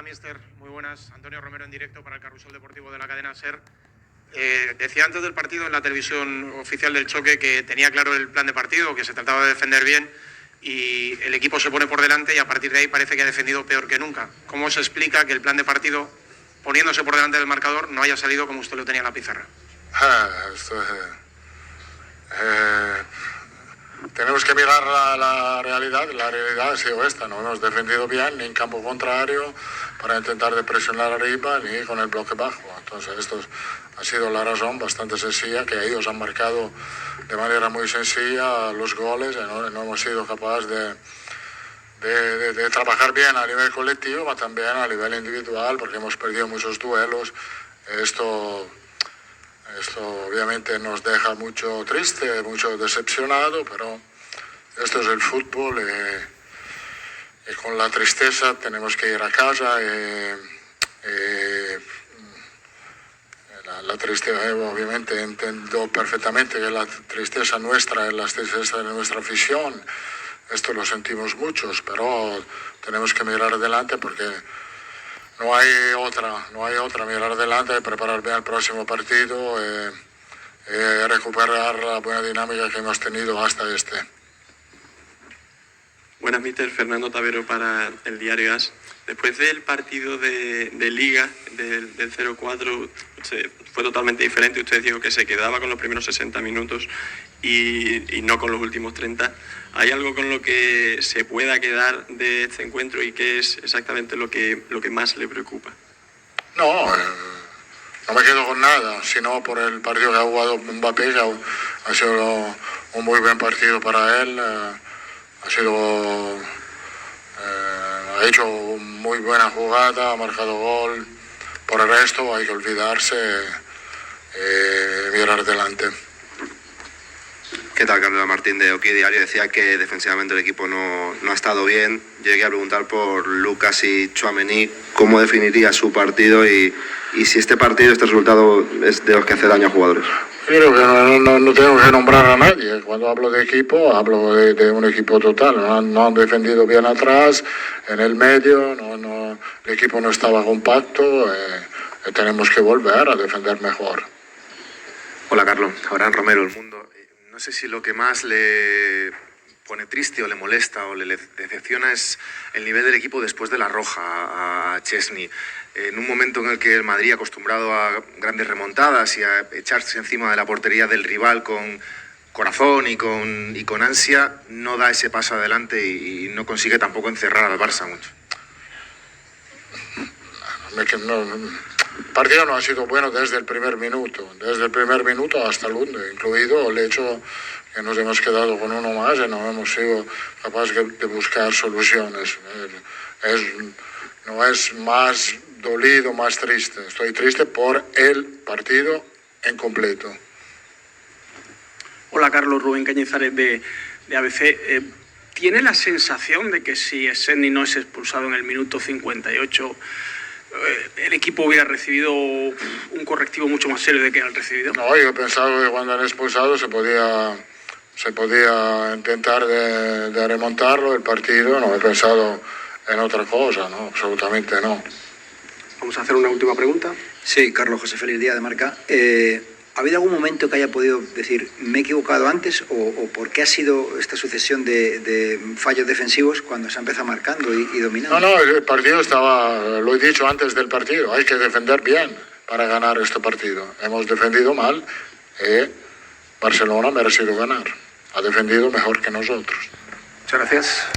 mister. Muy buenas. Antonio Romero en directo para el Carrusel Deportivo de la cadena SER. Decía antes del partido en la televisión oficial del choque que tenía claro el plan de partido, que se trataba de defender bien y el equipo se pone por delante y a partir de ahí parece que ha defendido peor que nunca. ¿Cómo se explica que el plan de partido, poniéndose por delante del marcador, no haya salido como usted lo tenía en la pizarra? Tenemos que mirar la realidad. La realidad ha sido esta: no hemos defendido bien ni en campo contrario para intentar de presionar arriba ni con el bloque bajo. Entonces esto ha sido la razón bastante sencilla, que ellos han marcado de manera muy sencilla los goles y no hemos sido capaces de trabajar bien a nivel colectivo, pero también a nivel individual, porque hemos perdido muchos duelos. Esto obviamente nos deja mucho triste, mucho decepcionado, pero esto es el fútbol y con la tristeza tenemos que ir a casa. La tristeza, obviamente entiendo perfectamente que la tristeza nuestra es la tristeza de nuestra afición. Esto lo sentimos muchos, pero tenemos que mirar adelante porque no hay otra, mirar adelante y preparar bien el próximo partido y recuperar la buena dinámica que hemos tenido hasta este. Buenas, mister. Fernando Tavero para el Diario AS. Después del partido de Liga, del 0-4, fue totalmente diferente. Usted dijo que se quedaba con los primeros 60 minutos y no con los últimos 30. ¿Hay algo con lo que se pueda quedar de este encuentro y qué es exactamente lo que más le preocupa? No me quedo con nada, sino por el partido que ha jugado Mbappé, que ha sido un muy buen partido para él. Ha hecho muy buena jugada, ha marcado gol. Por el resto hay que olvidarse y mirar adelante. ¿Qué tal? Carlos Martín de Oki Diario. Decía que defensivamente el equipo no ha estado bien. Llegué a preguntar por Lucas y Tchouaméni, ¿cómo definiría su partido y si este resultado es de los que hace daño a jugadores? Creo que no tengo que nombrar a nadie. Cuando hablo de equipo, hablo de un equipo total. No han defendido bien atrás, en el medio, el equipo no estaba compacto. Tenemos que volver a defender mejor. Hola, Carlos. Abraham Romero, El Mundo. No sé si lo que más le pone triste o le molesta o le decepciona es el nivel del equipo después de la roja a Chesney. En un momento en el que el Madrid, acostumbrado a grandes remontadas y a echarse encima de la portería del rival con corazón y con ansia, no da ese paso adelante y no consigue tampoco encerrar al Barça mucho. El partido no ha sido bueno desde el primer minuto hasta el último, incluido el hecho que nos hemos quedado con uno más y no hemos sido capaces de buscar soluciones. No es más dolido, más triste. Estoy triste por el partido en completo. Hola, Carlos. Rubén Cañizares de ABC. ¿Tiene la sensación de que si Szczęsny no es expulsado en el minuto 58, el equipo hubiera recibido un correctivo mucho más serio de que han recibido? No, yo pensaba que cuando han expulsado se podía intentar de remontarlo el partido. No he pensado en otra cosa, no, absolutamente no. Vamos a hacer una última pregunta. Sí, Carlos José Félix Díaz de Marca. ¿Ha habido algún momento que haya podido decir, me he equivocado antes, o por qué ha sido esta sucesión de fallos defensivos cuando se ha empezado marcando y dominando? No, el partido lo he dicho antes del partido, hay que defender bien para ganar este partido. Hemos defendido mal y Barcelona ha merecido ganar. Ha defendido mejor que nosotros. Muchas gracias.